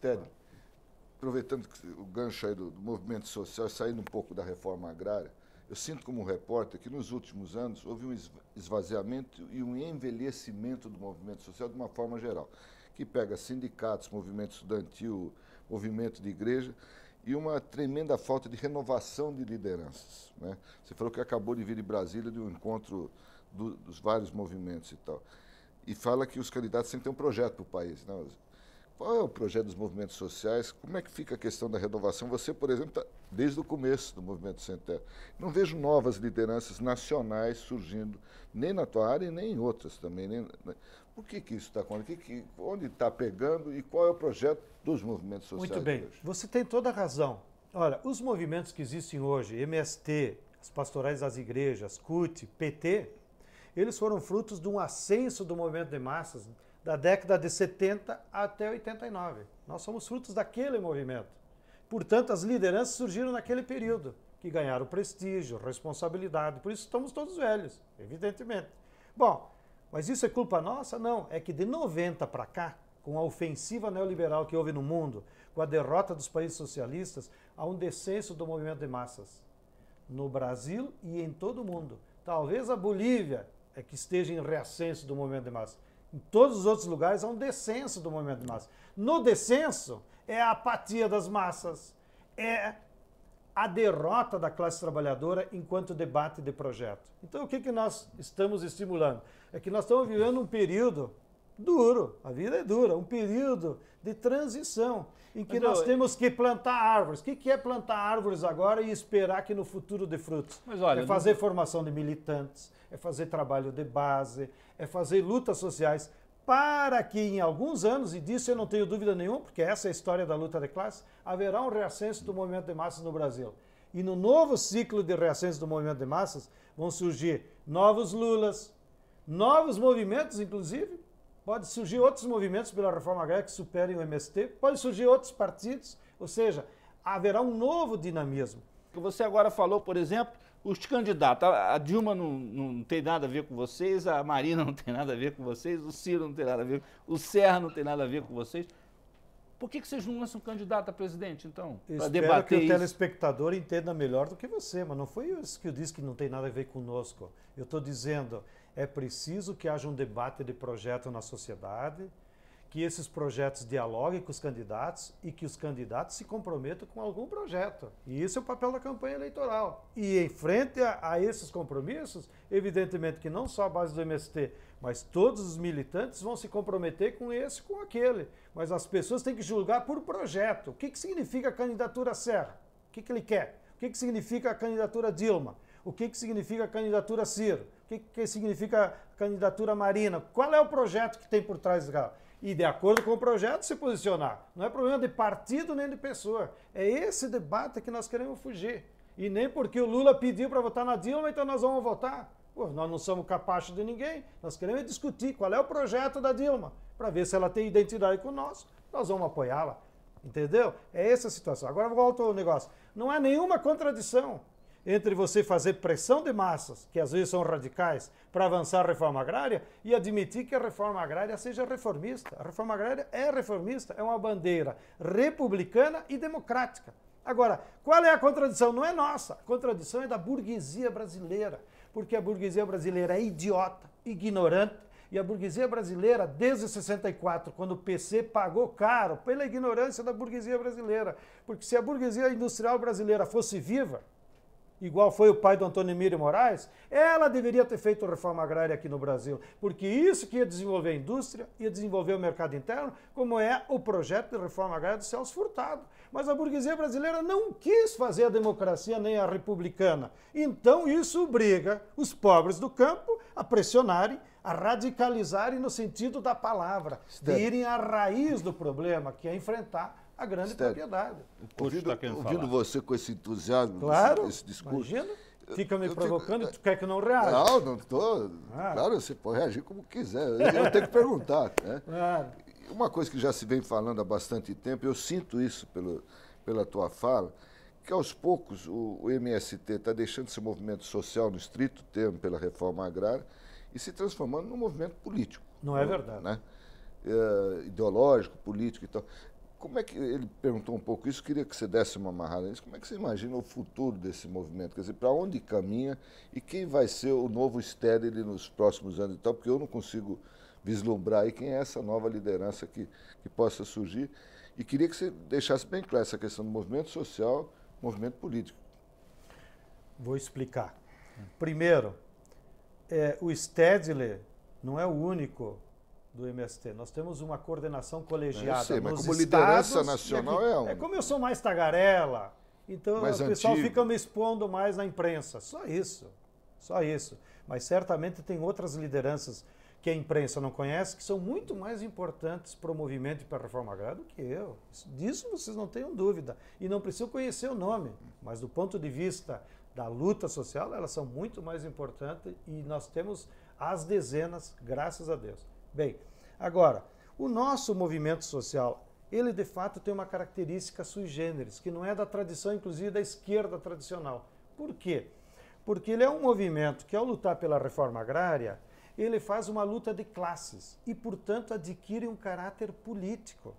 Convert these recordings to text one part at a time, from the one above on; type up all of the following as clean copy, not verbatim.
Sted, aproveitando o gancho aí do movimento social, saindo um pouco da reforma agrária, eu sinto como repórter que nos últimos anos houve um esvaziamento e um envelhecimento do movimento social de uma forma geral, que pega sindicatos, movimento estudantil, movimento de igreja, e uma tremenda falta de renovação de lideranças, né? Você falou que acabou de vir de Brasília de um encontro dos vários movimentos e tal. E fala que os candidatos têm que ter um projeto para o país, né? Qual é o projeto dos movimentos sociais? Como é que fica a questão da renovação? Você, por exemplo, está desde o começo do Movimento Sem Terra. Não vejo novas lideranças nacionais surgindo, nem na tua área e nem em outras também. Por que isso está acontecendo? Onde está pegando e qual é o projeto dos movimentos sociais? Muito bem, hoje? você tem toda a razão. Olha, os movimentos que existem hoje, MST, as pastorais das igrejas, CUT, PT, eles foram frutos de um ascenso do movimento de massas da década de 70 até 89. Nós somos frutos daquele movimento. Portanto, as lideranças surgiram naquele período, que ganharam prestígio, responsabilidade. Por isso estamos todos velhos, evidentemente. Bom, mas isso é culpa nossa? Não. É que de 90 para cá, com a ofensiva neoliberal que houve no mundo, com a derrota dos países socialistas, há um descenso do movimento de massas. No Brasil e em todo o mundo. Talvez a Bolívia é que esteja em reascenso do movimento de massas. Em todos os outros lugares há um descenso do movimento de massas. No descenso é a apatia das massas, é a derrota da classe trabalhadora enquanto debate de projeto. Então o que nós estamos estimulando? É que nós estamos vivendo um período duro, a vida é dura, um período de transição, em que nós temos que plantar árvores. O que é plantar árvores agora e esperar que no futuro dê frutos? Mas olha, é fazer formação de militantes, é fazer trabalho de base, é fazer lutas sociais, para que em alguns anos, e disso eu não tenho dúvida nenhuma, porque essa é a história da luta de classe, haverá um reascenso do movimento de massas no Brasil. E no novo ciclo de reascenso do movimento de massas vão surgir novos Lulas, novos movimentos, inclusive. Pode surgir outros movimentos pela reforma agrária que superem o MST, pode surgir outros partidos, ou seja, haverá um novo dinamismo. Você agora falou, por exemplo, os candidatos. A Dilma não tem nada a ver com vocês, a Marina não tem nada a ver com vocês, o Ciro não tem nada a ver, o Serra não tem nada a ver com vocês. Por que vocês não lançam candidato a presidente, então? Para debater que o isso? telespectador entenda melhor do que você, mas não foi isso que eu disse que não tem nada a ver conosco. Eu estou dizendo, é preciso que haja um debate de projeto na sociedade, que esses projetos dialoguem com os candidatos e que os candidatos se comprometam com algum projeto. E esse é o papel da campanha eleitoral. E em frente a esses compromissos, evidentemente que não só a base do MST, mas todos os militantes vão se comprometer com esse, com aquele. Mas as pessoas têm que julgar por projeto. O que significa a candidatura Serra? O que ele quer? O que significa a candidatura Dilma? O que significa a candidatura Ciro? O que significa a candidatura Marina? Qual é o projeto que tem por trás dela? E, de acordo com o projeto, se posicionar. Não é problema de partido nem de pessoa. É esse debate que nós queremos fugir. E nem porque o Lula pediu para votar na Dilma, então nós vamos votar. Pô, nós não somos capazes de ninguém. Nós queremos discutir qual é o projeto da Dilma, para ver se ela tem identidade com nós vamos apoiá-la. Entendeu? É essa a situação. Agora volta ao negócio. Não há nenhuma contradição entre você fazer pressão de massas, que às vezes são radicais, para avançar a reforma agrária, e admitir que a reforma agrária seja reformista. A reforma agrária é reformista, é uma bandeira republicana e democrática. Agora, qual é a contradição? Não é nossa, a contradição é da burguesia brasileira, porque a burguesia brasileira é idiota, ignorante, e a burguesia brasileira, desde 64, quando o PC pagou caro pela ignorância da burguesia brasileira, porque se a burguesia industrial brasileira fosse viva, igual foi o pai do Antônio Emílio Moraes, ela deveria ter feito reforma agrária aqui no Brasil, porque isso que ia desenvolver a indústria, ia desenvolver o mercado interno, como é o projeto de reforma agrária do Celso Furtado. Mas a burguesia brasileira não quis fazer a democracia nem a republicana. Então isso obriga os pobres do campo a pressionarem, a radicalizarem no sentido da palavra, de irem à raiz do problema, que é enfrentar a grande propriedade. Ouvindo você com esse entusiasmo, claro, esse discurso. Imagina, fica me provocando, tu quer que eu não reaja? Não estou. Claro, você pode reagir como quiser. Eu tenho que perguntar. Né? Claro. Uma coisa que já se vem falando há bastante tempo, eu sinto isso pela tua fala, que aos poucos o MST está deixando esse movimento social, no estrito termo, pela reforma agrária, e se transformando num movimento político. Não é verdade. Né? Ideológico, político e tal. como é que, ele perguntou um pouco isso, queria que você desse uma amarrada nisso, como é que você imagina o futuro desse movimento? Quer dizer, para onde caminha e quem vai ser o novo Stedley nos próximos anos e tal, porque eu não consigo vislumbrar aí quem é essa nova liderança que possa surgir. E queria que você deixasse bem claro essa questão do movimento social, movimento político. Vou explicar. Primeiro, o Stedley não é o único do MST. Nós temos uma coordenação colegiada. Eu sei, mas nos como liderança estados, nacional é como eu sou mais tagarela, então mais o pessoal antigo. fica me expondo mais na imprensa. Só isso. Só isso. Mas certamente tem outras lideranças que a imprensa não conhece, que são muito mais importantes para o movimento e para a reforma agrária do que eu. Disso vocês não tenham dúvida. E não precisam conhecer o nome. Mas do ponto de vista da luta social, elas são muito mais importantes e nós temos as dezenas, graças a Deus. Bem, agora, o nosso movimento social, ele de fato tem uma característica sui generis, que não é da tradição, inclusive da esquerda tradicional. Por quê? Porque ele é um movimento que, ao lutar pela reforma agrária, ele faz uma luta de classes e, portanto, adquire um caráter político.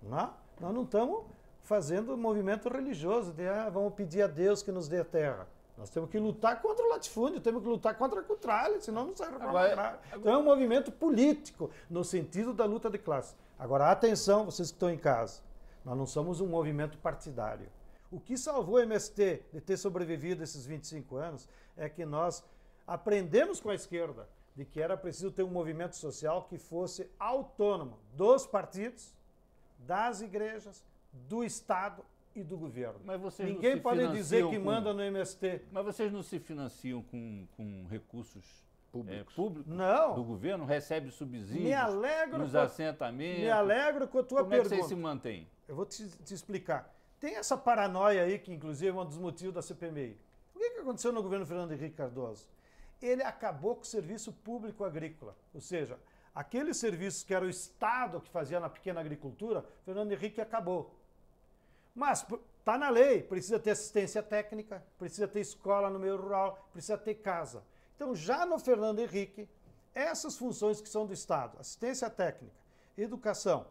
Não? Nós não estamos fazendo um movimento religioso de vamos pedir a Deus que nos dê a terra. Nós temos que lutar contra o latifúndio, temos que lutar contra a cutralha, senão não sai reforma agrária. Então é um movimento político, no sentido da luta de classe. Agora, atenção, vocês que estão em casa, nós não somos um movimento partidário. O que salvou o MST de ter sobrevivido esses 25 anos é que nós aprendemos com a esquerda de que era preciso ter um movimento social que fosse autônomo dos partidos, das igrejas, do Estado e do governo. Mas vocês Ninguém não se pode dizer que com... manda no MST. Mas vocês não se financiam com recursos públicos não. do governo? Recebe subsídios Me alegro nos com, assentamentos? Me alegro com a tua pergunta. Como é que vocês se mantêm? Eu vou te explicar. Tem essa paranoia aí, que inclusive é um dos motivos da CPMI. O que aconteceu no governo Fernando Henrique Cardoso? Ele acabou com o serviço público agrícola. Ou seja, aqueles serviços que era o Estado que fazia na pequena agricultura, Fernando Henrique acabou. Mas está na lei, precisa ter assistência técnica, precisa ter escola no meio rural, precisa ter casa. Então, já no Fernando Henrique, essas funções que são do Estado, assistência técnica, educação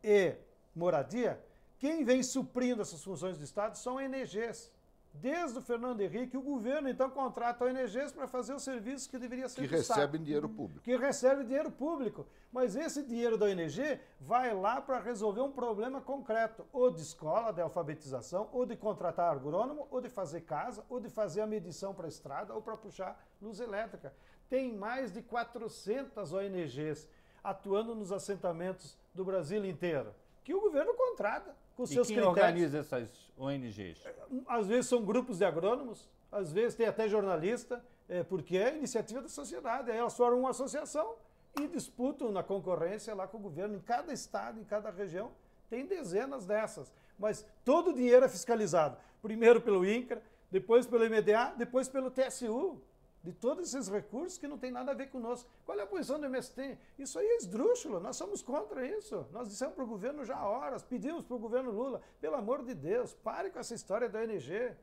e moradia, quem vem suprindo essas funções do Estado são ONGs. Desde o Fernando Henrique, o governo então contrata ONGs para fazer os serviços que deveriam ser do Estado. Que recebem dinheiro público. Que recebem dinheiro público. Mas esse dinheiro da ONG vai lá para resolver um problema concreto, ou de escola, de alfabetização, ou de contratar agrônomo, ou de fazer casa, ou de fazer a medição para a estrada, ou para puxar luz elétrica. Tem mais de 400 ONGs atuando nos assentamentos do Brasil inteiro, que o governo contrata. Com seus quem critérios. Organiza essas ONGs? Às vezes são grupos de agrônomos, às vezes tem até jornalista, porque é iniciativa da sociedade. Aí elas formam uma associação e disputam na concorrência lá com o governo. Em cada estado, em cada região, tem dezenas dessas. Mas todo o dinheiro é fiscalizado. Primeiro pelo INCRA, depois pelo MDA, depois pelo TSU. De todos esses recursos que não tem nada a ver conosco. Qual é a posição do MST? Isso aí é esdrúxulo, nós somos contra isso. Nós dissemos para o governo já há horas, pedimos para o governo Lula, pelo amor de Deus, pare com essa história da ONG.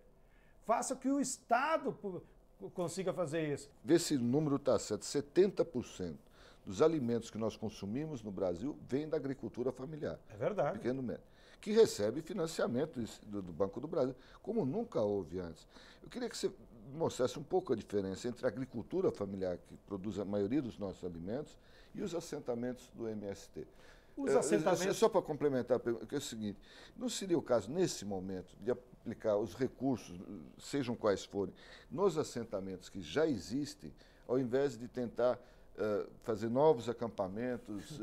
Faça que o Estado consiga fazer isso. Vê se o número está certo, 70% dos alimentos que nós consumimos no Brasil vêm da agricultura familiar. É verdade. Pequeno médio. Que recebe financiamento do Banco do Brasil, como nunca houve antes. Eu queria que você mostrasse um pouco a diferença entre a agricultura familiar, que produz a maioria dos nossos alimentos, e os assentamentos do MST. Os assentamentos... Só para complementar a pergunta, que é o seguinte, não seria o caso, nesse momento, de aplicar os recursos, sejam quais forem, nos assentamentos que já existem, ao invés de tentar fazer novos acampamentos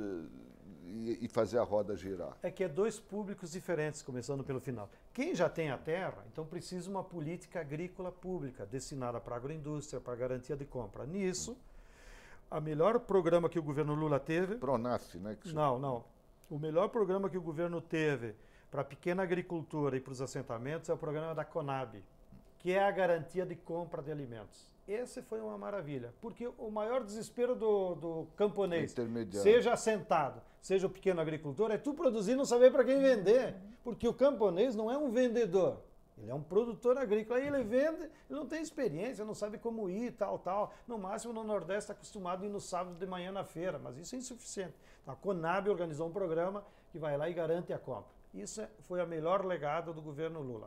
e fazer a roda girar? É que é dois públicos diferentes, começando pelo final. Quem já tem a terra, então precisa de uma política agrícola pública, destinada para a agroindústria, para a garantia de compra. Nisso, o melhor programa que o governo Lula teve... Pronaf, né? Não. O melhor programa que o governo teve para a pequena agricultura e para os assentamentos é o programa da Conab, que é a garantia de compra de alimentos. Esse foi uma maravilha, porque o maior desespero do camponês, seja assentado, seja o pequeno agricultor, é tu produzir e não saber para quem vender. Porque o camponês não é um vendedor, ele é um produtor agrícola. Aí ele vende, ele não tem experiência, não sabe como ir, tal. No máximo, no Nordeste, está acostumado a ir no sábado de manhã na feira, mas isso é insuficiente. Então, a Conab organizou um programa que vai lá e garante a compra. Isso foi a melhor legado do governo Lula.